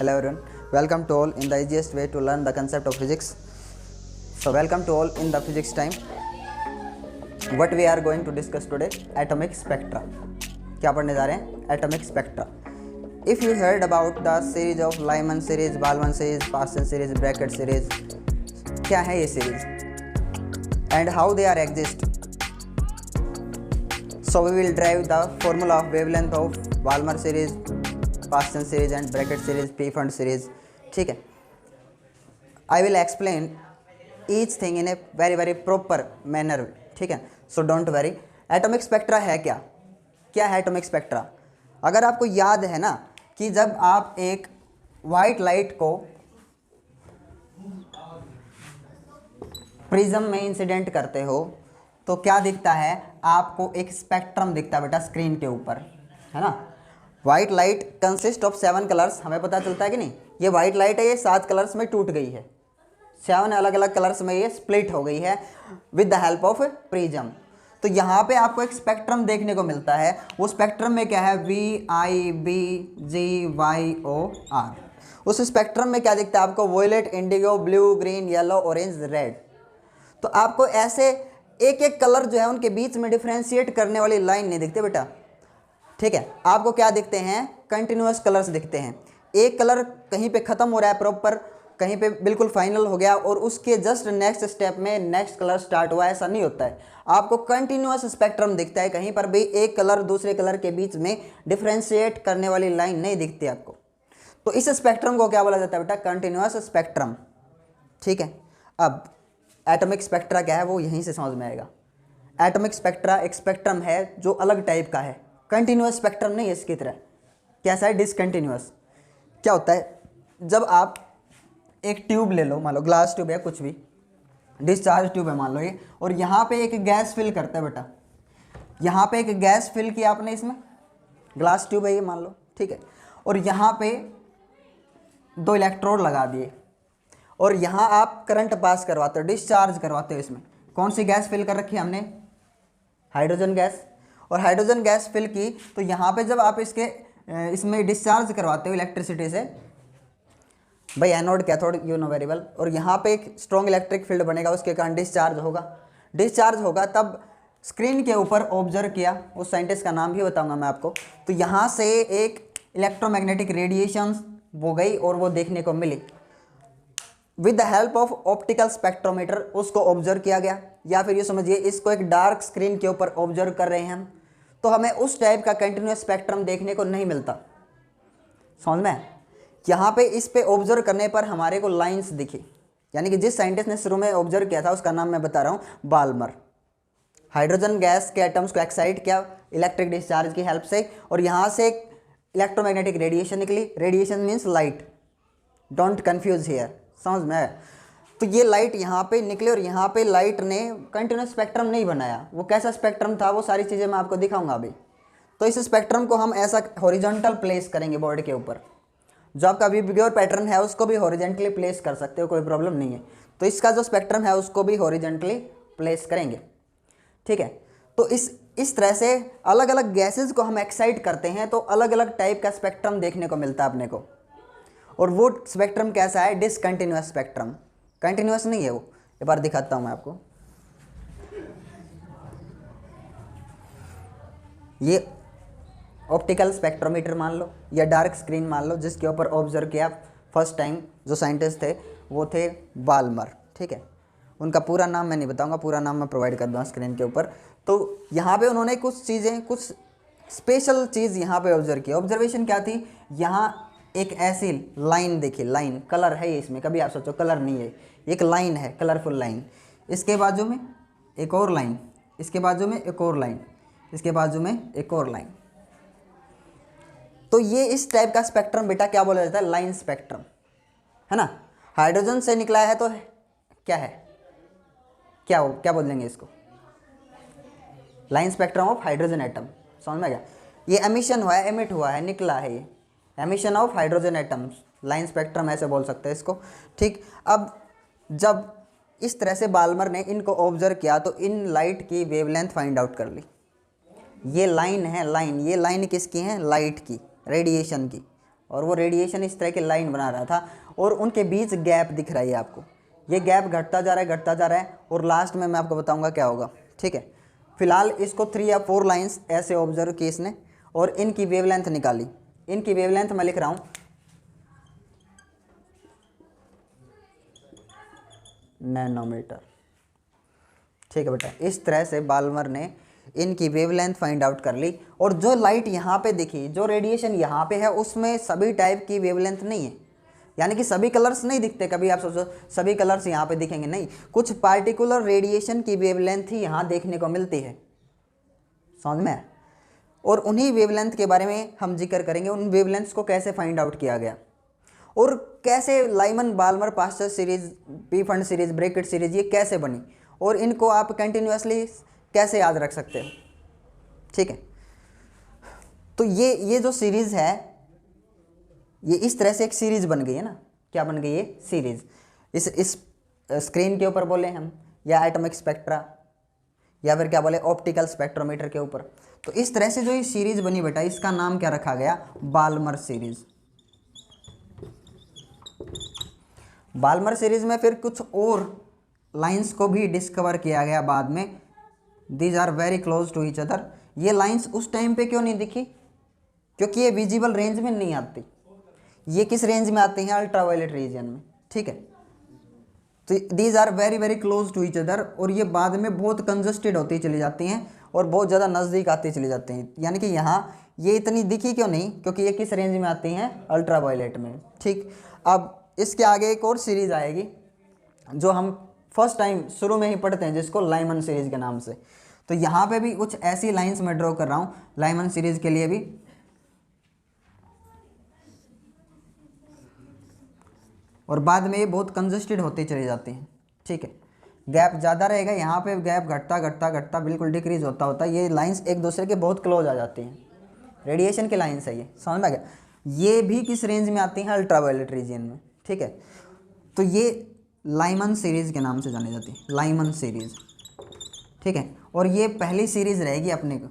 Hello everyone, welcome to all in the easiest way to learn the concept of physics. So welcome to all in the physics time. What we are going to discuss today, atomic spectra. क्या पढ़ने जा रहे हैं? Atomic spectra. If you heard about the series of Lyman series, Boltzmann series, Paschen series, Brackett series, क्या है ये series and how they are exist. So we will derive the formula of wavelength of Balmer series, Paschen series and Brackett series, P-Fund series. ठीक है. I will explain each thing in a very proper manner. ठीक है. So don't worry. Atomic spectra है क्या? क्या है atomic spectra? अगर आपको याद है ना कि जब आप एक वाइट लाइट को प्रिज्म में इंसिडेंट करते हो तो क्या दिखता है? आपको एक स्पेक्ट्रम दिखता है बेटा स्क्रीन के ऊपर, है ना. White light consist of 7 colours, हमें पता चलता है कि नहीं. ये वाइट लाइट है, ये 7 कलर्स में टूट गई है, 7 अलग अलग कलर्स में ये स्प्लिट हो गई है with the help of prism. तो यहाँ पे आपको एक स्पेक्ट्रम देखने को मिलता है. वो स्पेक्ट्रम में क्या है? VIBGYOR. उस स्पेक्ट्रम में क्या दिखता है आपको? Violet, indigo, blue, green, yellow, orange, red. तो आपको ऐसे एक एक कलर जो है उनके बीच में डिफ्रेंशिएट करने वाली लाइन नहीं दिखती बेटा. ठीक है. आपको क्या दिखते हैं? कंटिन्यूअस कलर्स दिखते हैं. एक कलर कहीं पे ख़त्म हो रहा है प्रॉपर, कहीं पे बिल्कुल फाइनल हो गया और उसके जस्ट नेक्स्ट स्टेप में नेक्स्ट कलर स्टार्ट हुआ. ऐसा नहीं होता है. आपको कंटिन्यूअस स्पेक्ट्रम दिखता है. कहीं पर भी एक कलर दूसरे कलर के बीच में डिफ्रेंशिएट करने वाली लाइन नहीं दिखती आपको. तो इस स्पेक्ट्रम को क्या बोला जाता है बेटा? Continuous spectrum. ठीक है. अब एटॉमिक स्पेक्ट्रा क्या है वो यहीं से समझ में आएगा. एटॉमिक स्पेक्ट्रा एक स्पेक्ट्रम है जो अलग टाइप का है. कंटिन्यूअस स्पेक्ट्रम नहीं है इसकी तरह. कैसा है? डिसकंटिन्यूअस. क्या होता है? जब आप एक ट्यूब ले लो, मान लो ग्लास ट्यूब है, कुछ भी डिस्चार्ज ट्यूब है मान लो ये, और यहाँ पे एक गैस फिल करता है बेटा. यहाँ पे एक गैस फिल किया आपने, इसमें ग्लास ट्यूब है ये मान लो. ठीक है. और यहाँ पे 2 इलेक्ट्रोड लगा दिए और यहाँ आप करंट पास करवाते हो, डिस्चार्ज करवाते हो. इसमें कौन सी गैस फिल कर रखी है हमने? Hydrogen gas. और हाइड्रोजन गैस फिल की तो यहाँ पे जब आप इसमें डिस्चार्ज करवाते हो इलेक्ट्रिसिटी से, भाई anode cathode you know very well, और यहाँ पे एक स्ट्रॉन्ग इलेक्ट्रिक फील्ड बनेगा, उसके कारण डिस्चार्ज होगा. तब स्क्रीन के ऊपर ऑब्जर्व किया, उस साइंटिस्ट का नाम भी बताऊंगा मैं आपको. तो यहाँ से एक इलेक्ट्रोमैग्नेटिक रेडिएशन वो गई और वो देखने को मिली. With the help of optical spectrometer उसको ऑब्जर्व किया गया. या फिर ये समझिए इसको एक डार्क स्क्रीन के ऊपर ऑब्जर्व कर रहे हैं हम, तो हमें उस टाइप का कंटिन्यूअस स्पेक्ट्रम देखने को नहीं मिलता. समझ में? यहाँ पे इस पे ऑब्जर्व करने पर हमारे को लाइंस दिखी. यानी कि जिस साइंटिस्ट ने शुरू में ऑब्जर्व किया था उसका नाम मैं बता रहा हूँ, बाल्मर. हाइड्रोजन गैस के एटम्स को एक्साइट किया इलेक्ट्रिक डिस्चार्ज की हेल्प से, और यहाँ से एक इलेक्ट्रोमैग्नेटिक रेडिएशन निकली. Radiation means light, don't confuse here. समझ में? तो ये लाइट यहाँ पे निकले और यहाँ पे लाइट ने कंटिन्यूस स्पेक्ट्रम नहीं बनाया. वो कैसा स्पेक्ट्रम था वो सारी चीज़ें मैं आपको दिखाऊंगा अभी. तो इस स्पेक्ट्रम को हम ऐसा हॉरिजॉन्टल प्लेस करेंगे बोर्ड के ऊपर. जो आपका विबग्योर पैटर्न है उसको भी हॉरिजॉन्टली प्लेस कर सकते हो, कोई प्रॉब्लम नहीं है. तो इसका जो स्पेक्ट्रम है उसको भी हॉरिजॉन्टली प्लेस करेंगे. ठीक है. तो इस तरह से अलग अलग गैसेज को हम एक्साइट करते हैं तो अलग अलग टाइप का स्पेक्ट्रम देखने को मिलता है अपने को. और वो स्पेक्ट्रम कैसा है? Discontinuous spectrum. कंटिन्यूअस नहीं है वो. एक बार दिखाता हूँ मैं आपको. ये ऑप्टिकल स्पेक्ट्रोमीटर मान लो या डार्क स्क्रीन मान लो, जिसके ऊपर ऑब्जर्व किया फर्स्ट टाइम जो साइंटिस्ट थे वो थे बाल्मर. ठीक है. उनका पूरा नाम मैं नहीं बताऊंगा, पूरा नाम मैं प्रोवाइड कर दूँगा स्क्रीन के ऊपर. तो यहाँ पे उन्होंने कुछ चीज़ें, कुछ स्पेशल चीज़ यहाँ पे ऑब्जर्व किया. ऑब्जर्वेशन क्या थी? यहाँ एक ऐसी लाइन देखी, लाइन कलर है इसमें. कभी आप सोचो कलर नहीं है, एक लाइन है, कलरफुल लाइन. इसके बाजू में एक और लाइन, इसके बाजू में एक और लाइन, इसके बाजू में एक और लाइन. तो ये इस टाइप का स्पेक्ट्रम बेटा क्या बोला जाता है? लाइन स्पेक्ट्रम, है ना. हाइड्रोजन से निकला है तो क्या है? क्या बोलेंगे इसको? Line spectrum of hydrogen atom. समझ में गया? ये एमिशन हुआ है, एमिट हुआ है, निकला है ये emission of hydrogen atoms. Line spectrum ऐसे बोल सकते हैं इसको. ठीक. अब जब इस तरह से बाल्मर ने इनको ऑब्जर्व किया तो इन लाइट की वेवलेंथ फाइंड आउट कर ली. ये लाइन है, लाइन. ये लाइन किसकी है? लाइट की, रेडिएशन की. और वो रेडिएशन इस तरह की लाइन बना रहा था और उनके बीच गैप दिख रहा है आपको। ये गैप घटता जा रहा है, घटता जा रहा है, और लास्ट में मैं आपको बताऊंगा क्या होगा। ठीक है, फिलहाल इसको 3 या 4 लाइंस ऐसे ऑब्जर्व की इसने और इनकी वेवलेंथ निकाली। इनकी वेवलेंथ मैं लिख रहा हूँ नैनोमीटर। ठीक है बेटा, इस तरह से बाल्मर ने इनकी वेवलेंथ फाइंड आउट कर ली। और जो लाइट यहाँ पे दिखी, जो रेडिएशन यहाँ पे है, उसमें सभी टाइप की वेवलेंथ नहीं है, यानी कि सभी कलर्स नहीं दिखते। कभी आप सोचो सभी कलर्स यहाँ पे दिखेंगे, नहीं, कुछ पार्टिकुलर रेडिएशन की वेवलेंथ ही यहाँ देखने को मिलती है, समझ में। और उन्हीं वेवलेंथ के बारे में हम जिक्र करेंगे, उन वेवलेंथ्स को कैसे फाइंड आउट किया गया और कैसे Lyman Balmer Paschen series, Pfund series, Brackett series ये कैसे बनी, और इनको आप कंटिन्यूसली कैसे याद रख सकते हो। ठीक है, तो ये जो सीरीज़ है, ये इस तरह से एक सीरीज बन गई है ना। क्या बन गई ये सीरीज, इस स्क्रीन के ऊपर बोले हम, या एटॉमिक स्पेक्ट्रा, या फिर क्या बोले ऑप्टिकल स्पेक्ट्रोमीटर के ऊपर। तो इस तरह से जो ये सीरीज बनी बेटा, इसका नाम क्या रखा गया, बाल्मर सीरीज। बाल्मर सीरीज में फिर कुछ और लाइंस को भी डिस्कवर किया गया बाद में। These are very close to each other. ये लाइंस उस टाइम पे क्यों नहीं दिखी, क्योंकि ये विजिबल रेंज में नहीं आती। ये किस रेंज में आती हैं, अल्ट्रावायलेट रीजन में। ठीक है, तो these are very very close to each other, और ये बाद में बहुत कंजस्टेड होती चली जाती हैं और बहुत ज़्यादा नज़दीक आती चली जाती हैं। यानी कि यहाँ ये इतनी दिखी क्यों नहीं, क्योंकि ये किस रेंज में आती हैं, अल्ट्रावायलेट में। ठीक, अब इसके आगे एक और सीरीज़ आएगी जो हम फर्स्ट टाइम शुरू में ही पढ़ते हैं, जिसको लाइमन सीरीज़ के नाम से। तो यहाँ पे भी कुछ ऐसी लाइंस मैं ड्रॉ कर रहा हूँ लाइमन सीरीज़ के लिए भी। और बाद में ये बहुत कंजस्टेड होती चली जाती हैं। ठीक है, गैप ज़्यादा रहेगा, यहाँ पे गैप घटता घटता घटता बिल्कुल डिक्रीज होता होता ये लाइंस एक दूसरे के बहुत क्लोज आ जाती हैं। रेडिएशन की लाइंस है ये, समझ में आ गया। ये भी किस रेंज में आती हैं, अल्ट्रावायलेट रीजन में। ठीक है, तो ये लाइमन सीरीज़ के नाम से जानी जाती है, लाइमन सीरीज़। ठीक है, और ये पहली सीरीज़ रहेगी अपने को,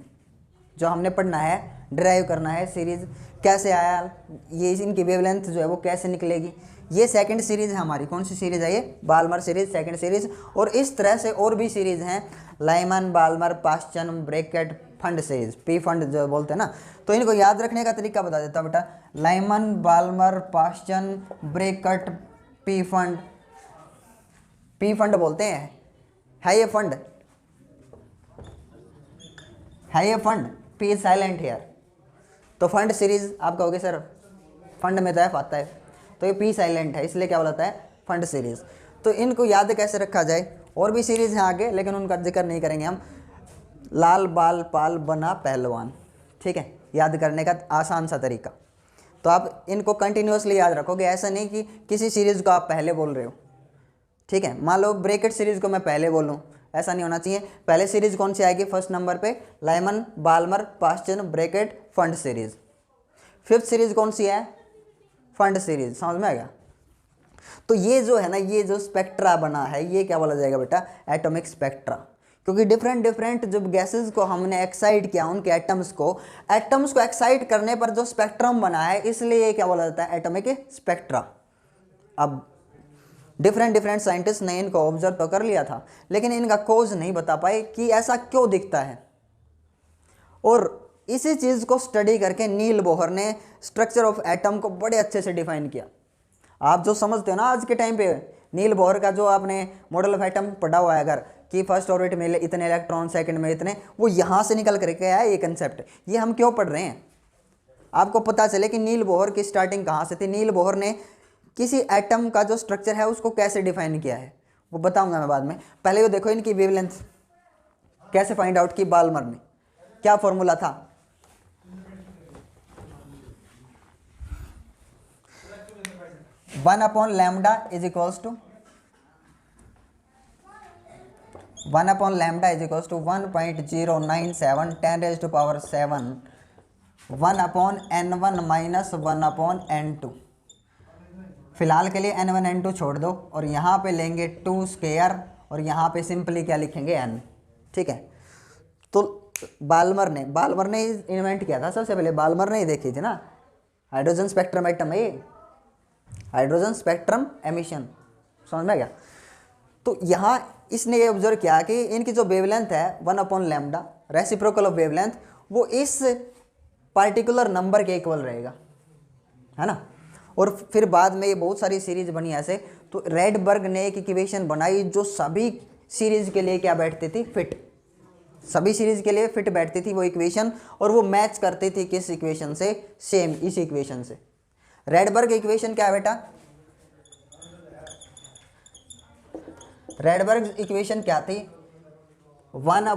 जो हमने पढ़ना है, ड्राइव करना है सीरीज़ कैसे आया, ये इनकी वेवलेंथ जो है वो कैसे निकलेगी। ये सेकंड सीरीज़ है हमारी। कौन सी सीरीज़ है ये, बाल्मर सीरीज़, सेकंड सीरीज़। और इस तरह से और भी सीरीज़ हैं, Lyman, Balmer, Paschen, Brackett, Pfund series, Pfund जो बोलते हैं ना। तो इनको याद रखने का तरीका बता देता बेटा, Lyman, Balmer, Paschen, Brackett, Pfund. Pfund बोलते हैं, है ये फंड, है ये फंड, पी साइलेंट हेयर। तो फंड सीरीज आप कहोगे सर फंड में तो एफ आता है, तो ये पी साइलेंट है, इसलिए क्या बोलता है, फंड सीरीज। तो इनको याद कैसे रखा जाए, और भी सीरीज हैं आगे, लेकिन उनका जिक्र नहीं करेंगे हम। लाल बाल पाल बना पहलवान। ठीक है, याद करने का आसान सा तरीका। तो आप इनको कंटिन्यूसली याद रखोगे, ऐसा नहीं कि किसी सीरीज़ को आप पहले बोल रहे हो। ठीक है, मान लो ब्रैकेट सीरीज़ को मैं पहले बोलूँ, ऐसा नहीं होना चाहिए। पहले सीरीज़ कौन सी आएगी, फर्स्ट नंबर पे Lyman, Balmer, Paschen, Brackett, Pfund series. Fifth series कौन सी है, फंड सीरीज़। समझ में आ गया। तो ये जो है ना, ये जो स्पेक्ट्रा बना है, ये क्या बोला जाएगा बेटा, एटॉमिक स्पेक्ट्रा। क्योंकि डिफरेंट डिफरेंट जब गैसेस को हमने एक्साइट किया, उनके एटम्स को एक्साइट करने पर जो स्पेक्ट्रम बना है, इसलिए ये क्या बोला जाता है, एटॉमिक स्पेक्ट्रा। अब डिफरेंट डिफरेंट साइंटिस्ट ने इनको ऑब्जर्व तो कर लिया था, लेकिन इनका कोज नहीं बता पाए कि ऐसा क्यों दिखता है। और इसी चीज़ को स्टडी करके नील बोहर ने स्ट्रक्चर ऑफ एटम को बड़े अच्छे से डिफाइन किया। आप जो समझते हो ना आज के टाइम पे, नील बोहर का जो आपने मॉडल ऑफ एटम पढ़ा हुआ है अगर, कि फर्स्ट ऑर्बिट में इतने इलेक्ट्रॉन, सेकंड में इतने, वो यहाँ से निकल करके आया ये कंसेप्ट। ये हम क्यों पढ़ रहे हैं, आपको पता चले कि नील बोहर की स्टार्टिंग कहाँ से थी, नील बोहर ने किसी एटम का जो स्ट्रक्चर है उसको कैसे डिफाइन किया है, वो बताऊंगा मैं बाद में। पहले वो देखो इनकी वेवलेंथ कैसे फाइंड आउट की बाल्मर ने, क्या फॉर्मूला था, one upon lambda is equals to 1/λ=1.097 10⁻⁷ 1/n1 minus 1/n2। फिलहाल के लिए n1 n2 छोड़ दो, और यहाँ पे लेंगे 2 स्क्वायर, और यहाँ पे सिंपली क्या लिखेंगे, n। ठीक है, तो बाल्मर ने इन्वेंट किया था सबसे पहले, बाल्मर ने ही देखी थी ना। हाइड्रोजन स्पेक्ट्रम एटम है ये, हाइड्रोजन स्पेक्ट्रम एमिशन, समझ में आ गया। तो यहाँ इसने ये ऑब्जर्व किया कि इनकी जो वेवलेंथ है 1/λ, रेसिप्रोकल ऑफ वेवलेंथ, वो इस पार्टिकुलर नंबर के इक्वल रहेगा, है ना। और फिर बाद में ये बहुत सारी सीरीज बनी ऐसे। तो रेडबर्ग ने एक इक्वेशन बनाई जो सभी सीरीज के लिए क्या बैठती थी, फिट, सभी सीरीज के लिए फिट बैठती थी वो इक्वेशन, और वो मैच करती थी किस इक्वेशन से, सेम इस इक्वेशन से। रेडबर्ग इक्वेशन क्या है बेटा, रेडबर्ग इक्वेशन क्या थी, 1/λ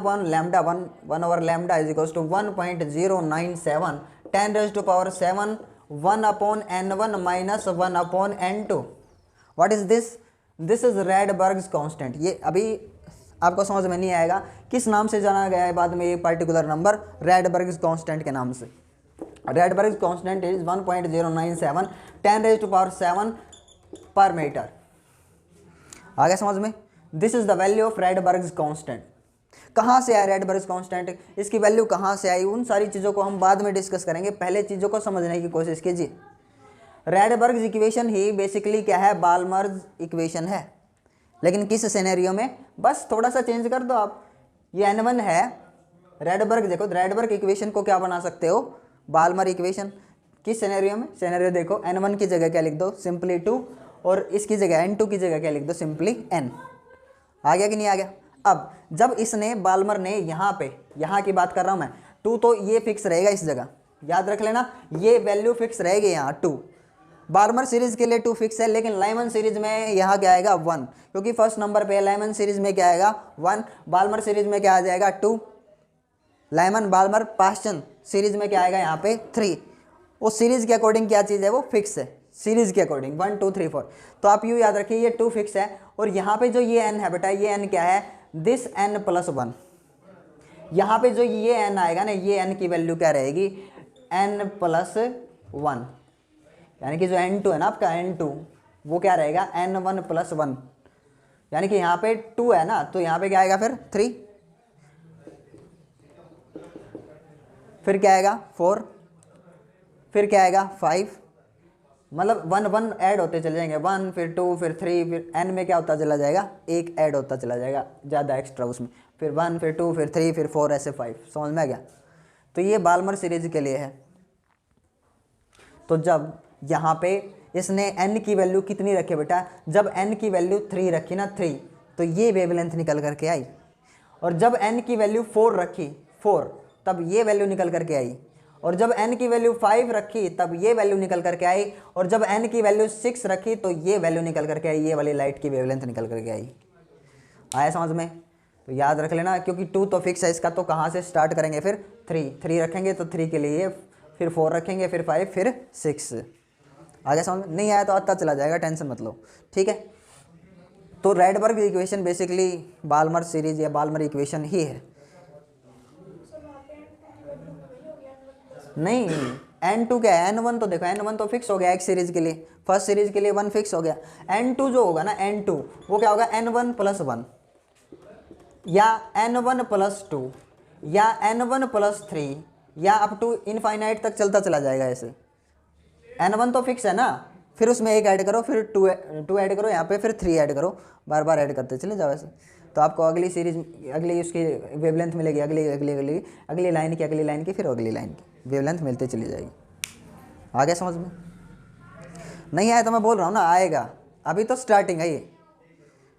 1/λ is equals to 1.097 10⁻⁷ 1/n1 minus 1/n2। What is this, this is Rydberg's constant. ये अभी आपको समझ में नहीं आएगा किस नाम से जाना गया है बाद में ये पर्टिकुलर नंबर, रेडबर्ग्स कांस्टेंट के नाम से। रेडबर्ग्स कांस्टेंट इज 1.097 10⁻⁷ पर मीटर। आ गया समझ में। This is the value of रेडबर्ग्स constant. कहाँ से आया रेडबर्ग्स कांस्टेंट, इसकी वैल्यू कहाँ से आई, उन सारी चीज़ों को हम बाद में डिस्कस करेंगे, पहले चीज़ों को समझने की कोशिश कीजिए। रेडबर्ग्स इक्वेशन ही बेसिकली क्या है, बाल्मर्स इक्वेशन है, लेकिन किस सिनेरियो में, बस थोड़ा सा चेंज कर दो आप। ये n1 है, रेडबर्ग देखो, रेडबर्ग इक्वेशन को क्या बना सकते हो, बाल्मर इक्वेशन। किस सिनेरियो में, सिनेरियो देखो, n1 की जगह क्या लिख दो, सिंपली 2, और इसकी जगह n2 की जगह क्या लिख दो, सिंपली n। आ गया कि नहीं आ गया। अब जब इसने बाल्मर ने यहाँ पे, यहाँ की बात कर रहा हूँ मैं, 2 तो ये फिक्स रहेगा इस जगह, याद रख लेना, ये वैल्यू फिक्स रहेगी यहाँ 2। बाल्मर सीरीज के लिए 2 फिक्स है, लेकिन लाइमन सीरीज में यहाँ क्या आएगा 1, क्योंकि फर्स्ट नंबर पे लाइमन सीरीज में क्या आएगा 1, बाल्मर सीरीज में क्या आ जाएगा 2, लाइमन बाल्मर पास्चन सीरीज में क्या आएगा यहाँ पे 3। वो सीरीज के अकॉर्डिंग क्या चीज़ है, वो फिक्स है, सीरीज के अकॉर्डिंग 1 2 3 4। तो आप यूँ याद रखिए ये 2 फिक्स है, और यहाँ पे जो ये n है बेटा, ये n क्या है, दिस n+1। यहाँ पे जो ये n आएगा ना, ये n की वैल्यू क्या रहेगी, n+1, यानी कि जो n2 है ना आपका, n2 वो क्या रहेगा, n1+1, यानी कि यहाँ पे 2 है ना, तो यहाँ पे क्या आएगा फिर 3, फिर क्या आएगा 4, फिर क्या आएगा 5, मतलब 1 1 ऐड होते चले जाएंगे, 1 फिर 2 फिर 3, फिर n में क्या होता चला जाएगा, 1 ऐड होता चला जाएगा ज़्यादा एक्स्ट्रा उसमें, फिर 1 फिर 2 फिर 3 फिर 4 ऐसे 5। समझ में आ गया। तो ये बाल्मर सीरीज के लिए है। तो जब यहाँ पे इसने n की वैल्यू कितनी रखी बेटा, जब n की वैल्यू 3 रखी ना 3, तो ये वेवलेंथ निकल करके आई, और जब n की वैल्यू 4 रखी 4, तब ये वैल्यू निकल करके आई, और जब n की वैल्यू 5 रखी तब ये वैल्यू निकल करके आई, और जब n की वैल्यू 6 रखी तो ये वैल्यू निकल करके आई, ये वाली लाइट की वेवलेंथ निकल करके आई। आया समझ में। तो याद रख लेना, क्योंकि 2 तो फिक्स है इसका, तो कहाँ से स्टार्ट करेंगे फिर 3 रखेंगे, तो 3 के लिए फिर 4 रखेंगे, फिर 5 फिर 6। आगे समझ नहीं आया तो आता चला जाएगा, टेंशन मत लो, ठीक है। तो Rydberg equation basically Balmer series या बाल्मर इक्वेशन ही है। नहीं, n2 क्या है, n1 तो देखो, n1 तो फिक्स हो गया एक सीरीज के लिए, फर्स्ट सीरीज के लिए 1 फिक्स हो गया। n2 जो होगा ना, n2 वो क्या होगा, n1+1 या n1+2 या n1+3 या अप टू इनफाइनाइट तक चलता चला जाएगा ऐसे। n1 तो फिक्स है ना, फिर उसमें 1 ऐड करो, फिर 2 ऐड करो, यहाँ पे फिर 3 ऐड करो, बार बार ऐड करते चले जाओ ऐसे। तो आपको अगली सीरीज, अगली उसकी वेवलेंथ मिलेगी, अगली लाइन की, अगली लाइन की, फिर अगली लाइन की वेवलेंथ मिलते चली जाएगी। आ गया समझ में। नहीं आया तो मैं बोल रहा हूँ ना, आएगा, अभी तो स्टार्टिंग है ये।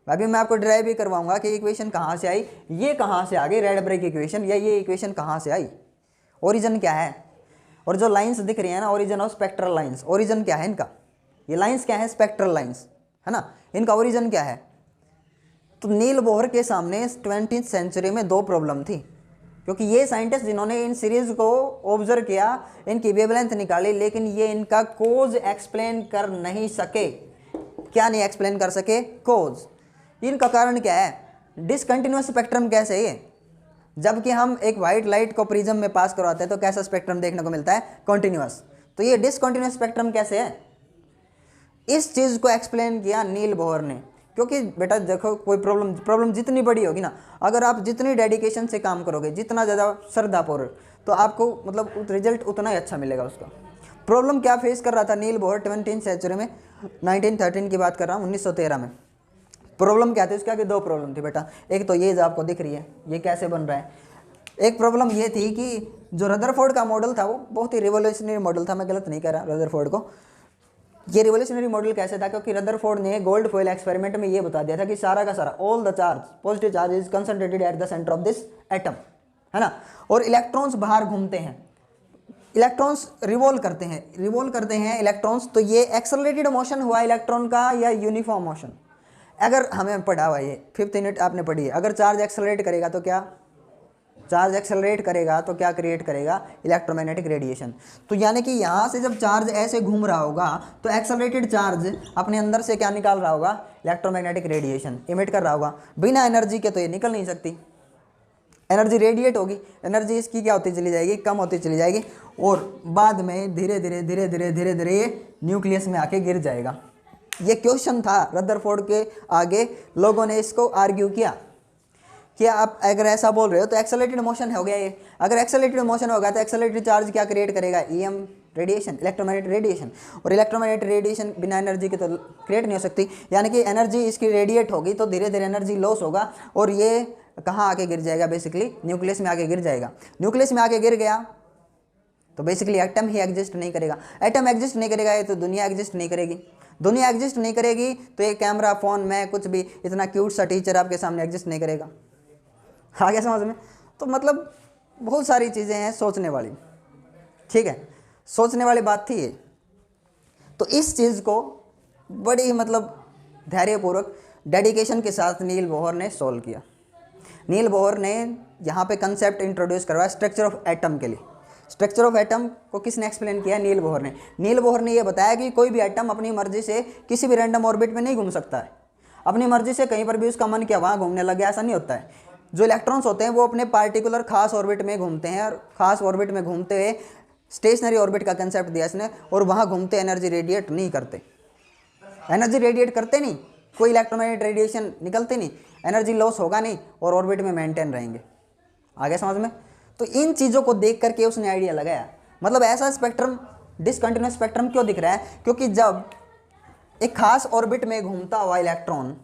अभी मैं आपको ड्राइव भी करवाऊंगा कि इक्वेशन कहाँ से आई, ये कहाँ से आ गई रेडबर्ग इक्वेशन, या ये इक्वेशन कहाँ से आई, ओरिजिन क्या है। और जो लाइंस दिख रही है ना, origin of spectral lines, origin क्या है इनका, ये लाइंस क्या है, स्पेक्ट्रल लाइंस है ना, इनका ओरिजिन क्या है। तो नील बोहर के सामने 20वीं सेंचुरी में 2 प्रॉब्लम थी, क्योंकि ये साइंटिस्ट जिन्होंने इन सीरीज को ऑब्जर्व किया, इनकी वेवलेंथ निकाली, लेकिन ये इनका कोज एक्सप्लेन कर नहीं सके। क्या नहीं एक्सप्लेन कर सके, कोज। इनका कारण क्या है, डिसकंटिन्यूअस स्पेक्ट्रम कैसे है, जबकि हम एक वाइट लाइट को प्रिज्म में पास करवाते हैं तो कैसा स्पेक्ट्रम देखने को मिलता है, कॉन्टिन्यूअस। तो ये डिसकंटिन्यूअस स्पेक्ट्रम कैसे है, इस चीज़ को एक्सप्लेन किया नील बोहर ने। क्योंकि बेटा देखो, कोई प्रॉब्लम जितनी बड़ी होगी ना, अगर आप जितनी डेडिकेशन से काम करोगे, जितना ज़्यादा श्रद्धापूर्वक, तो आपको मतलब रिजल्ट उतना ही अच्छा मिलेगा उसका। प्रॉब्लम क्या फेस कर रहा था नील बोहर 20th सेंचुरी में, 1913 की बात कर रहा हूँ, 1913 में। प्रॉब्लम क्या थी उसके आगे? दो प्रॉब्लम थी बेटा। एक तो ये जो आपको दिख रही है, ये कैसे बन रहा है। एक प्रॉब्लम ये थी कि जो रदरफोर्ड का मॉडल था वो बहुत ही रिवोल्यूशनरी मॉडल था, मैं गलत नहीं कह रहा रदरफोर्ड को। ये रिवोल्यूशनरी मॉडल कैसे था? क्योंकि रदरफोर्ड ने गोल्ड फॉइल एक्सपेरिमेंट में ये बता दिया था कि सारा का सारा all the charge, positive charge is concentrated at the centre of this atom, है ना। और इलेक्ट्रॉन्स बाहर घूमते हैं, इलेक्ट्रॉन्स रिवॉल्व करते हैं इलेक्ट्रॉन्स। तो ये एक्सेलरेटेड मोशन हुआ इलेक्ट्रॉन का या यूनिफॉर्म मोशन? अगर हमें पढ़ा हुआ ये 5th यूनिट आपने पढ़ी है, अगर चार्ज एक्सेलरेट करेगा तो क्या, चार्ज एक्सेलरेट करेगा तो क्या क्रिएट करेगा? Electromagnetic radiation. तो यानी कि यहाँ से जब चार्ज ऐसे घूम रहा होगा तो एक्सेलरेटेड चार्ज अपने अंदर से क्या निकाल रहा होगा? इलेक्ट्रोमैग्नेटिक रेडिएशन इमिट कर रहा होगा। बिना एनर्जी के तो ये निकल नहीं सकती, एनर्जी रेडिएट होगी, एनर्जी इसकी क्या होती चली जाएगी? कम होती चली जाएगी, और बाद में धीरे धीरे ये न्यूक्लियस में आके गिर जाएगा। ये क्वेश्चन था रदरफोर्ड के आगे, लोगों ने इसको आर्ग्यू किया कि आप अगर ऐसा बोल रहे हो तो एक्सेलरेटेड मोशन हो गया ये। अगर एक्सेलरेटेड मोशन होगा तो एक्सेलरेटेड चार्ज क्या क्रिएट करेगा? EM radiation, electromagnetic radiation. और इलेक्ट्रोमैग्नेटिक रेडिएशन बिना एनर्जी के तो क्रिएट नहीं हो सकती, यानी कि एनर्जी इसकी रेडिएट होगी तो धीरे धीरे एनर्जी लॉस होगा, और ये कहाँ आके गिर जाएगा? बेसिकली न्यूक्लियस में आके गिर जाएगा। न्यूक्लियस में आके गिर गया तो बेसिकली एटम ही एग्जिस्ट नहीं करेगा। एटम एग्जिस्ट नहीं करेगा तो दुनिया एग्जिस्ट नहीं करेगी। दुनिया एग्जिस्ट नहीं करेगी तो ये कैमरा, फ़ोन में कुछ भी, इतना क्यूट सा टीचर आपके सामने एग्जिस्ट नहीं करेगा। आ गया समझ में? तो मतलब बहुत सारी चीज़ें हैं सोचने वाली, ठीक है, सोचने वाली बात थी ये। तो इस चीज़ को बड़ी मतलब धैर्यपूर्वक, डेडिकेशन के साथ नील बोहर ने सोल्व किया। नील बोहर ने यहाँ पे कंसेप्ट इंट्रोड्यूस करवाया स्ट्रक्चर ऑफ एटम के लिए। स्ट्रक्चर ऑफ एटम को किसने एक्सप्लेन किया? नील बोहर ने। नील बोहर ने यह बताया कि कोई भी एटम अपनी मर्जी से किसी भी रैंडम ऑर्बिट में नहीं घूम सकता है। अपनी मर्जी से कहीं पर भी उसका मन किया वहाँ घूमने लग गया, ऐसा नहीं होता है। जो इलेक्ट्रॉन्स होते हैं वो अपने पार्टिकुलर खास ऑर्बिट में घूमते हैं, और खास ऑर्बिट में घूमते हुए स्टेशनरी ऑर्बिट का कंसेप्ट दिया इसने, और वहाँ घूमते एनर्जी रेडिएट नहीं करते, एनर्जी रेडिएट करते नहीं, कोई इलेक्ट्रोमैग्नेटिक रेडिएशन निकलते नहीं, एनर्जी लॉस होगा नहीं, और ऑर्बिट में मेंटेन रहेंगे। आगे समझ में? तो इन चीज़ों को देख करके उसने आइडिया लगाया। मतलब ऐसा स्पेक्ट्रम, डिसकंटिन्यूअस स्पेक्ट्रम क्यों दिख रहा है? क्योंकि जब एक खास ऑर्बिट में घूमता हुआ इलेक्ट्रॉन,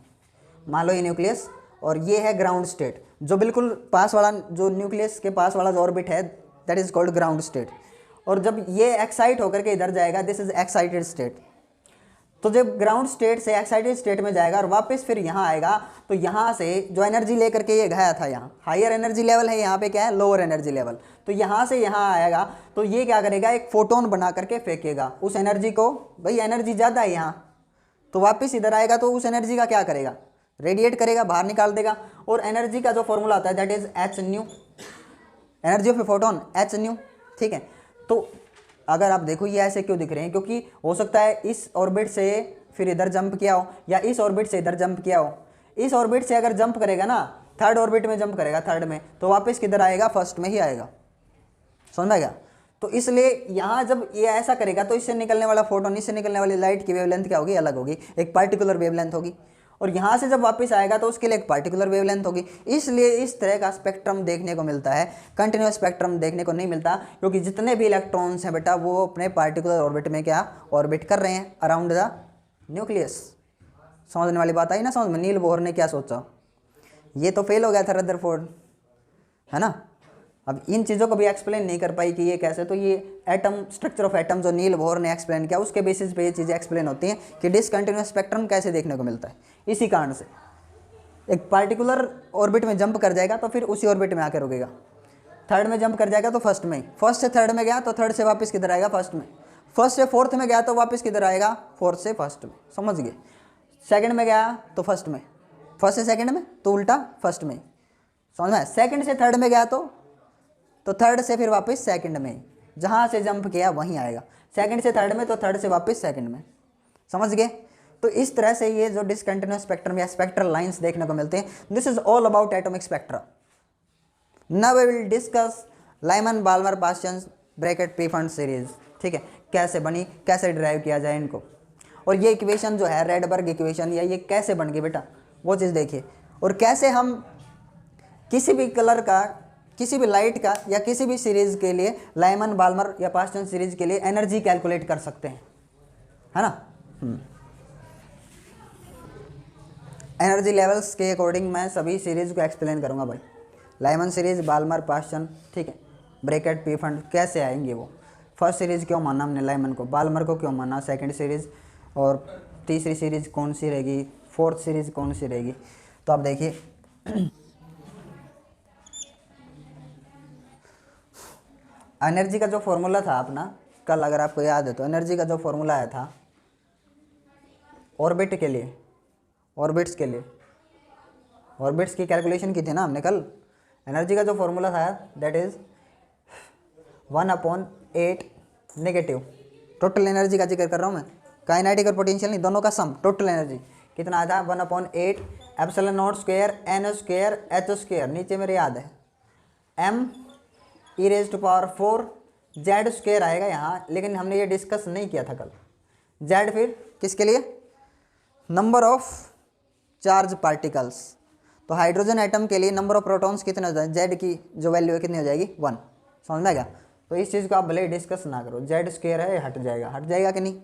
मान लो ये न्यूक्लियस और ये है ग्राउंड स्टेट, जो बिल्कुल पास वाला, जो न्यूक्लियस के पास वाला जो ऑर्बिट है that is called ground state, और जब ये एक्साइट होकर के इधर जाएगा, दिस इज एक्साइटेड स्टेट। तो जब ग्राउंड स्टेट से एक्साइटेड स्टेट में जाएगा और वापस फिर यहाँ आएगा, तो यहाँ से जो एनर्जी लेकर के ये गया था, यहाँ हायर एनर्जी लेवल है, यहाँ पे क्या है? Lower energy level. तो यहाँ से यहाँ आएगा तो ये क्या करेगा? एक फोटोन बना करके फेंकेगा उस एनर्जी को। भाई एनर्जी ज़्यादा है यहाँ, तो वापस इधर आएगा तो उस एनर्जी का क्या करेगा? रेडिएट करेगा, बाहर निकाल देगा। और एनर्जी का जो फॉर्मूला आता है that is H new, energy of a photon H new, ठीक है। तो अगर आप देखो ये ऐसे क्यों दिख रहे हैं? क्योंकि हो सकता है इस ऑर्बिट से फिर इधर जंप किया हो, या इस ऑर्बिट से इधर जंप किया हो। इस ऑर्बिट से अगर जंप करेगा ना, थर्ड ऑर्बिट में जंप करेगा, थर्ड में, तो वापस किधर आएगा? फर्स्ट में ही आएगा। समझ गया? तो इसलिए यहाँ जब ये ऐसा करेगा तो इससे निकलने वाला फोटोन, इससे निकलने वाली लाइट की वेवलेंथ क्या होगी? अलग होगी, एक पार्टिकुलर वेवलेंथ होगी। और यहाँ से जब वापस आएगा तो उसके लिए एक पार्टिकुलर वेवलेंथ होगी। इसलिए इस तरह का स्पेक्ट्रम देखने को मिलता है, कंटिन्यूअस स्पेक्ट्रम देखने को नहीं मिलता, क्योंकि जितने भी इलेक्ट्रॉन्स हैं बेटा वो अपने पार्टिकुलर ऑर्बिट में क्या ऑर्बिट कर रहे हैं अराउंड द न्यूक्लियस। समझने वाली बात आई ना समझ में? नील बोहर ने क्या सोचा? ये तो फेल हो गया था रदरफोर्ड, है ना। अब इन चीज़ों को भी एक्सप्लेन नहीं कर पाई कि ये कैसे, तो ये एटम, स्ट्रक्चर ऑफ एटम जो नील बोहर ने एक्सप्लेन किया, उसके बेसिस पे ये चीज़ें एक्सप्लेन होती हैं कि डिसकंटिन्यूअस स्पेक्ट्रम कैसे देखने को मिलता है। इसी कारण से एक पार्टिकुलर ऑर्बिट में जंप कर जाएगा तो फिर उसी ऑर्बिट में आकर रुकेगा। थर्ड में जंप कर जाएगा तो फर्स्ट में, फर्स्ट से थर्ड में गया तो थर्ड से वापस किधर आएगा? फर्स्ट में। फर्स्ट से फोर्थ में गया तो वापस किधर आएगा? फोर्थ से फर्स्ट में। समझ गए? सेकंड में गया तो फर्स्ट में, फर्स्ट से सेकंड में तो उल्टा फर्स्ट में। समझ में? सेकंड से थर्ड में गया तो थर्ड से फिर वापस सेकंड में, जहाँ से जंप किया वहीं आएगा। सेकंड से थर्ड में तो थर्ड से वापस सेकंड में। समझ गए? तो इस तरह से ये जो डिसकंटिन्यूअस स्पेक्ट्रम या स्पेक्ट्रल लाइंस देखने को मिलते हैं, this is all about atomic spectra. Now we will discuss Lyman Balmer Paschen Brackett Pfund series. ठीक है, कैसे बनी, कैसे डिराइव किया जाए इनको, और ये इक्वेशन जो है रेडबर्ग इक्वेशन, या ये कैसे बन गई बेटा, वो चीज़ देखिए। और कैसे हम किसी भी कलर का किसी भी लाइट का या किसी भी सीरीज के लिए लाइमन बाल्मर या पास्टन सीरीज के लिए एनर्जी कैलकुलेट कर सकते हैं, है ना। एनर्जी लेवल्स के अकॉर्डिंग मैं सभी सीरीज को एक्सप्लेन करूंगा भाई, लाइमन सीरीज, बाल्मर, पास्टन, ठीक है, ब्रैकेट, पी फंड कैसे आएंगे वो। फर्स्ट सीरीज क्यों माना हमने लाइमन को, बाल्मर को क्यों माना, सेकंड सीरीज, और तीसरी सीरीज कौन सी रहेगी, फोर्थ सीरीज कौन सी रहेगी। तो आप देखिए एनर्जी का जो फॉर्मूला था अपना कल, अगर आपको याद है तो एनर्जी का जो फॉर्मूला आया था ऑर्बिट के लिए, ऑर्बिट्स के लिए, ऑर्बिट्स की कैलकुलेशन की थी ना हमने कल। एनर्जी का जो फॉर्मूला था that is 1/8 negative, total energy का जिक्र कर रहा हूँ मैं, काइनेटिक और पोटेंशियल नहीं, दोनों का सम, टोटल एनर्जी कितना आया था 1/8 epsilon not square n square h square, नीचे मेरे याद है m e⁴ जेड स्क्वायर आएगा यहाँ, लेकिन हमने ये डिस्कस नहीं किया था कल। जेड फिर किसके लिए, नंबर ऑफ चार्ज पार्टिकल्स, तो हाइड्रोजन एटम के लिए नंबर ऑफ प्रोटॉन्स कितने हो जाए, जेड की जो वैल्यू है कितनी हो जाएगी 1, समझ में आएगा। तो इस चीज़ को आप भले ही डिस्कस ना करो, जेड स्क्वायर है हट जाएगा कि नहीं,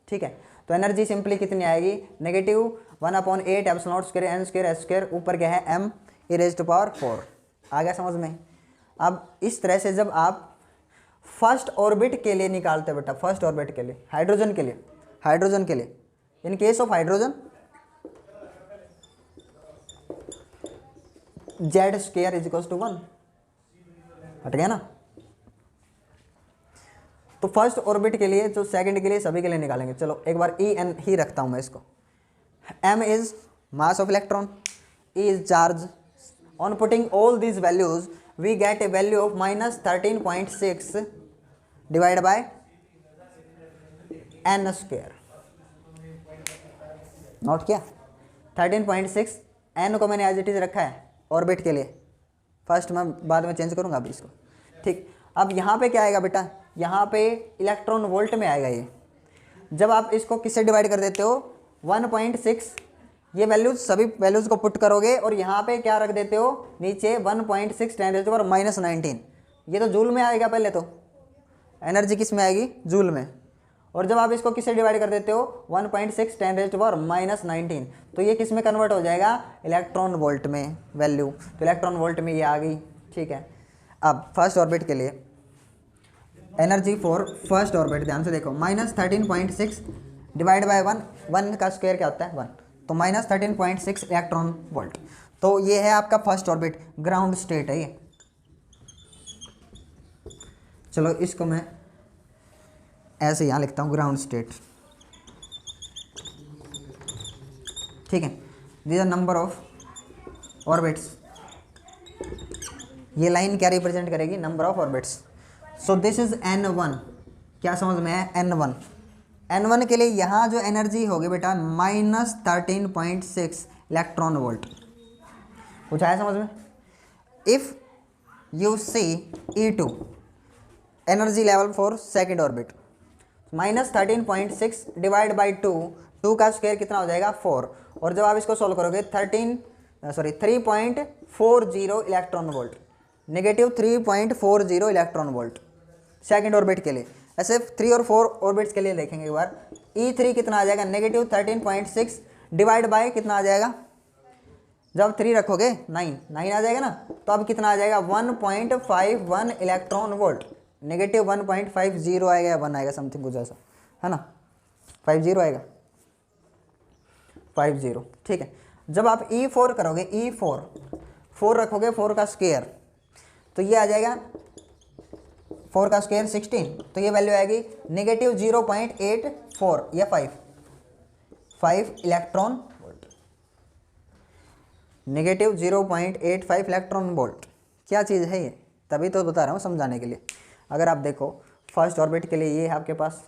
ठीक है। तो एनर्जी सिंपली कितनी आएगी, negative 1/8 epsilon not square n square h square, ऊपर क्या है m e⁴ आ गया समझ में। अब इस तरह से जब आप फर्स्ट ऑर्बिट के लिए निकालते बेटा, फर्स्ट ऑर्बिट के लिए हाइड्रोजन के लिए, हाइड्रोजन के लिए in case of hydrogen Z square is equal to 1, हट गया ना। तो फर्स्ट ऑर्बिट के लिए, तो सेकंड के लिए, सभी के लिए निकालेंगे। चलो एक बार ई एन ही रखता हूं मैं इसको। m is mass of electron, e is charge, on putting all these values we get a value of -13.6 divide by n square, note किया 13.6, n को मैंने एज इट इज रखा है ऑर्बिट के लिए, फर्स्ट मैं बाद में चेंज करूंगा अभी इसको, ठीक। अब यहाँ पे क्या आएगा बेटा, यहाँ पे इलेक्ट्रॉन वोल्ट में आएगा ये। जब आप इसको किससे डिवाइड कर देते हो 1.6, ये वैल्यूज सभी वैल्यूज को पुट करोगे और यहाँ पे क्या रख देते हो नीचे 1.6 10⁻⁻19, ये तो जूल में आएगा पहले, तो एनर्जी किस में आएगी, जूल में। और जब आप इसको किससे डिवाइड कर देते हो 1.6 10⁻⁻19, तो ये किस में कन्वर्ट हो जाएगा, इलेक्ट्रॉन वोल्ट में वैल्यू, तो इलेक्ट्रॉन वोल्ट में ये आ गई, ठीक है। अब फर्स्ट ऑर्बिट के लिए एनर्जी फॉर फर्स्ट ऑर्बिट, ध्यान से देखो, -13.6 डिवाइड बाय 1 का स्क्वायर क्या होता है 1, तो -13.6 इलेक्ट्रॉन वोल्ट। तो ये है आपका फर्स्ट ऑर्बिट, ग्राउंड स्टेट है ये। चलो इसको मैं ऐसे यहाँ लिखता हूँ ग्राउंड स्टेट, ठीक है। This are number of orbits, ये लाइन क्या रिप्रेजेंट करेगी, number of orbits. So this is n1, क्या समझ में है n1, n1 के लिए यहाँ जो एनर्जी होगी बेटा -13.6 इलेक्ट्रॉन वोल्ट, कुछ आया समझ में। If you see E2 energy level for second orbit, -13.6 divide by 2 का स्क्वायर कितना हो जाएगा 4, और जब आप इसको सोल्व करोगे 3.40 electron volt, negative 3.40 electron volt second orbit के लिए। ऐसे 3 और 4 ऑर्बिट्स के लिए देखेंगे एक बार। E3 कितना आ जाएगा, नेगेटिव 13.6 डिवाइड बाय कितना आ जाएगा, जब 3 रखोगे 9 आ जाएगा ना, तो अब कितना आ जाएगा 1.51 इलेक्ट्रॉन वोल्ट, नेगेटिव 1.50 आएगा या 1 आएगा समथिंग कुछ ऐसा, है ना, 50 आएगा, 50, ठीक है। जब आप E4 करोगे, E4 4 रखोगे, 4 का स्क्वायर, तो ये आ जाएगा 4 का स्क्वायर 16, तो ये वैल्यू आएगी नेगेटिव 0.84 या 5 electron volt, negative 0.85 electron volt. क्या चीज़ है ये, तभी तो बता रहा हूँ समझाने के लिए। अगर आप देखो फर्स्ट ऑर्बिट के लिए ये है आपके पास,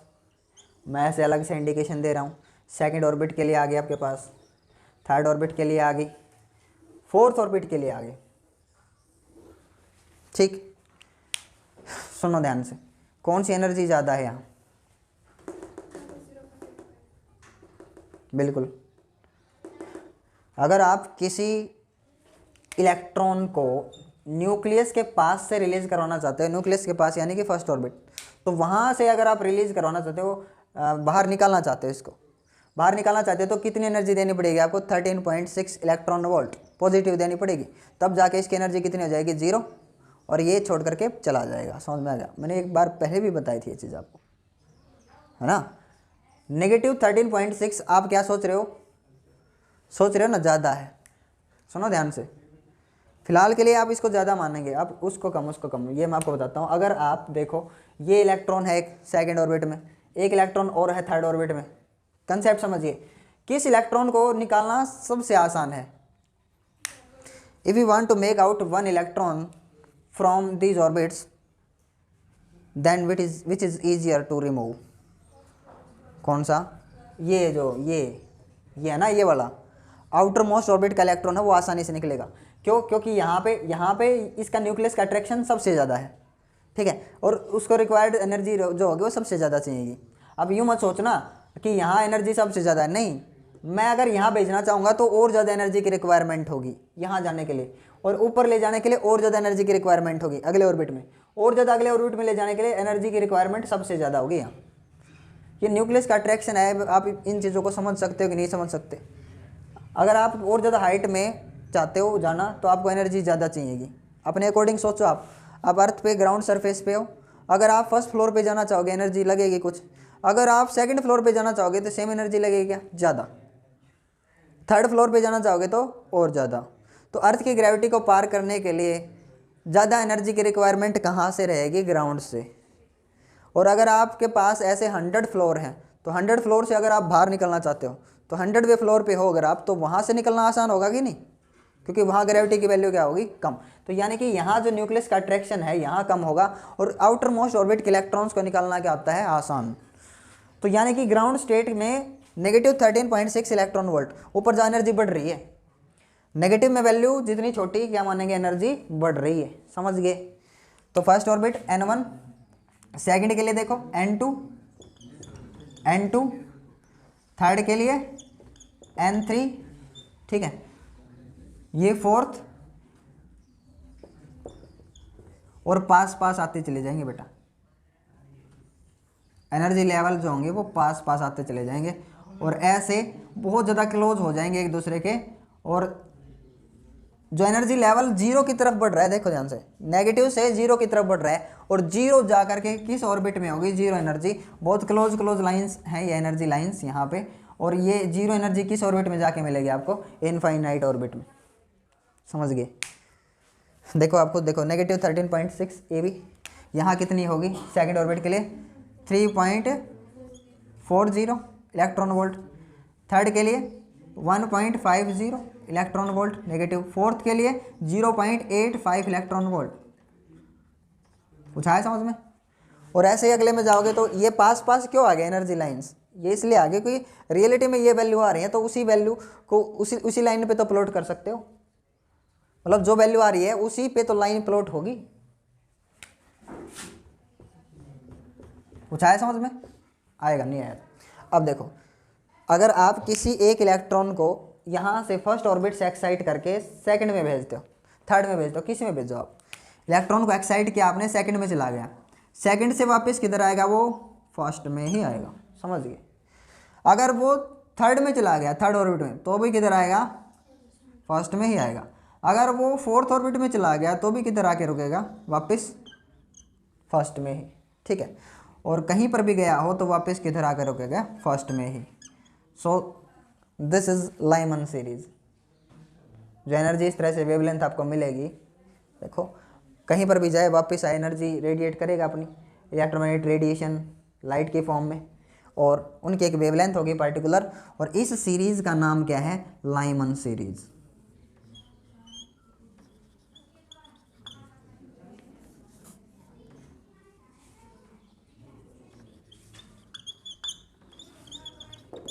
मैं ऐसे अलग से इंडिकेशन दे रहा हूँ। सेकंड ऑर्बिट के लिए आ गई आपके पास, थर्ड ऑर्बिट के लिए आ गई, फोर्थ ऑर्बिट के लिए आ गई, ठीक। सुनो ध्यान से, कौन सी एनर्जी ज़्यादा है यहाँ, बिल्कुल अगर आप किसी इलेक्ट्रॉन को न्यूक्लियस के पास से रिलीज करवाना चाहते हो, न्यूक्लियस के पास यानी कि फर्स्ट ऑर्बिट, तो वहाँ से अगर आप रिलीज करवाना चाहते हो, बाहर निकालना चाहते हो, इसको बाहर निकालना चाहते हो तो कितनी एनर्जी देनी पड़ेगी आपको? 13.6 इलेक्ट्रॉन वोल्ट पॉजिटिव देनी पड़ेगी, तब जाके इसकी एनर्जी कितनी हो जाएगी? 0, और ये छोड़ करके चला जाएगा। समझ में आ गया? मैंने एक बार पहले भी बताई थी ये चीज़ आपको, है ना। -13.6 आप क्या सोच रहे हो? सोच रहे हो ना ज़्यादा है। सुनो ध्यान से, फिलहाल के लिए आप इसको ज़्यादा मानेंगे, आप उसको कम उसको कम। ये मैं आपको बताता हूँ। अगर आप देखो, ये इलेक्ट्रॉन है एक सेकंड ऑर्बिट में, एक इलेक्ट्रॉन और है थर्ड ऑर्बिट में। कंसेप्ट समझिए, किस इलेक्ट्रॉन को निकालना सबसे आसान है? If you want to make out one electron from these orbits, then which is easier to remove? कौन सा? ये जो ये है ना, ये वाला आउटर मोस्ट ऑर्बिट का इलेक्ट्रॉन है, वो आसानी से निकलेगा। क्यों? क्योंकि यहाँ पे इसका न्यूक्लियस का अट्रैक्शन सबसे ज़्यादा है, ठीक है, और उसको रिक्वायर्ड एनर्जी जो होगी वो सबसे ज़्यादा चाहिएगी। अब यूँ मत सोचना कि यहाँ एनर्जी सबसे ज़्यादा है, नहीं, मैं अगर यहाँ भेजना चाहूँगा तो और ज़्यादा एनर्जी की रिक्वायरमेंट होगी यहाँ जाने के लिए, और ऊपर ले जाने के लिए और ज़्यादा एनर्जी की रिक्वायरमेंट होगी अगले ऑर्बिट में, और ज़्यादा अगले ऑर्बिट में ले जाने के लिए एनर्जी की रिक्वायरमेंट सबसे ज़्यादा होगी यहाँ। ये न्यूक्लियस का अट्रैक्शन है। आप इन चीज़ों को समझ सकते हो कि नहीं समझ सकते? अगर आप और ज़्यादा हाइट में चाहते हो जाना तो आपको एनर्जी ज़्यादा चाहिएगी। अपने अकॉर्डिंग सोचो, आप अर्थ पे ग्राउंड सरफेस पे हो, अगर आप फर्स्ट फ्लोर पे जाना चाहोगे एनर्जी लगेगी कुछ, अगर आप सेकंड फ्लोर पे जाना चाहोगे तो सेम एनर्जी लगेगी क्या? ज़्यादा। थर्ड फ्लोर पे जाना चाहोगे तो और ज़्यादा। तो अर्थ की ग्रेविटी को पार करने के लिए ज़्यादा एनर्जी की रिक्वायरमेंट कहाँ से रहेगी? ग्राउंड से। और अगर आपके पास ऐसे 100 फ्लोर हैं तो 100 फ्लोर से अगर आप बाहर निकलना चाहते हो तो 100वें फ्लोर पे हो अगर आप, तो वहाँ से निकलना आसान होगा कि नहीं? क्योंकि वहाँ ग्रेविटी की वैल्यू क्या होगी? कम। तो यानी कि यहाँ जो न्यूक्लियस का अट्रैक्शन है यहाँ कम होगा, और आउटर मोस्ट ऑर्बिट के इलेक्ट्रॉन्स को निकालना क्या होता है? आसान। तो यानी कि ग्राउंड स्टेट में -13.6 इलेक्ट्रॉन वोल्ट, ऊपर जो एनर्जी बढ़ रही है, नेगेटिव में वैल्यू जितनी छोटी क्या मानेंगे? एनर्जी बढ़ रही है। समझ गए? तो फर्स्ट ऑर्बिट N1, सेकंड के लिए देखो N2, थर्ड के लिए N3, ठीक है, ये फोर्थ, और पास पास आते चले जाएंगे बेटा। एनर्जी लेवल जो होंगे वो पास पास आते चले जाएंगे, और ऐसे बहुत ज़्यादा क्लोज हो जाएंगे एक दूसरे के, और जो एनर्जी लेवल 0 की तरफ बढ़ रहा है, देखो ध्यान से, नेगेटिव से 0 की तरफ बढ़ रहा है, और 0 जा करके किस ऑर्बिट में होगी? 0 एनर्जी। बहुत क्लोज लाइंस हैं ये एनर्जी लाइंस यहाँ पे, और ये 0 एनर्जी किस ऑर्बिट में जाके मिलेगी आपको? इनफाइनाइट ऑर्बिट में। समझ गए? देखो आपको, देखो -13.6 ये भी यहाँ कितनी होगी सेकंड ऑर्बिट के लिए? 3.40 इलेक्ट्रॉन वोल्ट, थर्ड के लिए 1.50 इलेक्ट्रॉन वोल्ट नेगेटिव, फोर्थ के लिए 0.85 इलेक्ट्रॉन वोल्ट। कुछ आया समझ में? और ऐसे ही अगले में जाओगे तो ये पास पास क्यों आ गए एनर्जी लाइंस? ये इसलिए आ गए क्योंकि रियलिटी में ये वैल्यू आ रही है, तो उसी वैल्यू को उसी लाइन पे तो प्लॉट कर सकते हो। मतलब जो वैल्यू आ रही है उसी पे तो लाइन प्लॉट होगी। कुछ आया समझ में? आएगा नहीं आया? अब देखो, अगर आप किसी एक इलेक्ट्रॉन को यहाँ से फर्स्ट ऑर्बिट से एक्साइट करके सेकंड में भेजते हो, थर्ड में भेजते हो, किसी में भेजो आप, इलेक्ट्रॉन को एक्साइट किया आपने, सेकंड में चला गया, सेकंड से वापस किधर आएगा? वो फर्स्ट में ही आएगा। समझ गए? अगर वो थर्ड में चला गया, थर्ड ऑर्बिट में, तो भी किधर आएगा? फर्स्ट में ही आएगा। अगर वो फोर्थ ऑर्बिट में चला गया तो भी किधर आके रुकेगा? वापस फर्स्ट में ही। ठीक है? और कहीं पर भी गया हो तो वापस किधर आकर रुकेगा? फर्स्ट में ही। So this is Lyman series. जो एनर्जी इस तरह से वेवलेंथ आपको मिलेगी, देखो कहीं पर भी जाए वापस आए, एनर्जी रेडिएट करेगा अपनी, इलेक्ट्रोमैग्नेटिक रेडिएशन लाइट के फॉर्म में, और उनकी एक वेवलेंथ होगी पर्टिकुलर, और इस सीरीज का नाम क्या है? Lyman series.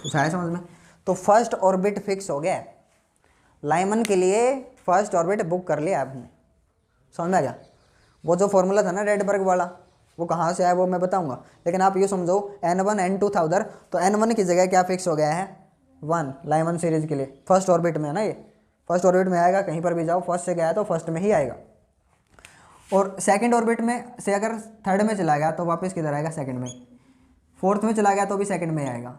कुछ आया समझ में? तो फर्स्ट ऑर्बिट फिक्स हो गया, लाइमन के लिए फर्स्ट ऑर्बिट बुक कर लिया आपने। समझ में आ गया? वो जो फॉर्मूला था ना रेडबर्ग वाला, वो कहाँ से आया वो मैं बताऊंगा, लेकिन आप ये समझो N1 N2 था उधर, तो N1 की जगह क्या फिक्स हो गया है? 1 लाइमन सीरीज के लिए। फर्स्ट ऑर्बिट में है ना, ये फर्स्ट ऑर्बिट में आएगा, कहीं पर भी जाओ फर्स्ट से गया तो फर्स्ट में ही आएगा। और सेकंड ऑर्बिट में से अगर थर्ड में चला गया तो वापस किधर आएगा, सेकंड में। फोर्थ में चला गया तो भी सेकंड में आएगा।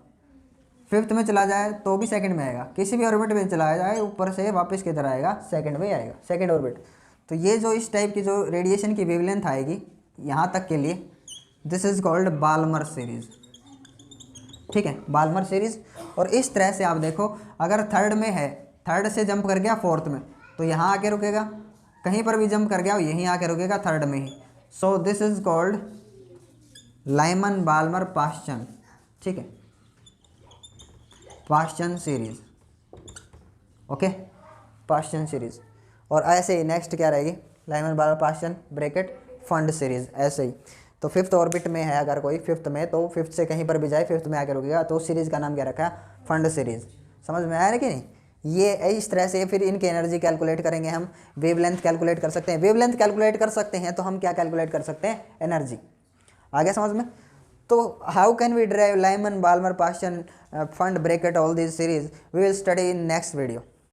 फिफ्थ में चला जाए तो भी सेकंड में आएगा। किसी भी ऑर्बिट में चला जाए ऊपर से वापस किधर आएगा, सेकंड में आएगा, सेकंड ऑर्बिट। तो ये जो इस टाइप की जो रेडिएशन की वेवलेंथ आएगी यहाँ तक के लिए, this is called Balmer series. ठीक है, बाल्मर सीरीज। और इस तरह से आप देखो, अगर थर्ड में है, थर्ड से जंप कर गया फोर्थ में, तो यहाँ आके रुकेगा। कहीं पर भी जंप कर गया यहीं आके रुकेगा, थर्ड में ही। So this is called Lyman Balmer Paschen. ठीक है, Paschen series. Okay, Paschen series. और ऐसे ही नेक्स्ट क्या रहेगी, Lyman Balmer Paschen Brackett Pfund series, ऐसे ही। तो फिफ्थ ऑर्बिट में है अगर कोई, फिफ्थ में, तो फिफ्थ से कहीं पर भी जाए फिफ्थ में आके रुकेगा, तो उस सीरीज़ का नाम क्या रखा है, फंड सीरीज। समझ में आया ना कि नहीं। ये इस तरह से फिर इनकी एनर्जी कैलकुलेट करेंगे हम। वेवलेंथ कैलकुलेट कर सकते हैं, वेवलेंथ कैलकुलेट कर सकते हैं, तो हम क्या कैलकुलेट कर सकते हैं, एनर्जी। आ गया समझ में। तो how can we drive Lyman Balmer Paschen Pfund Brackett all this series, we will study in next video.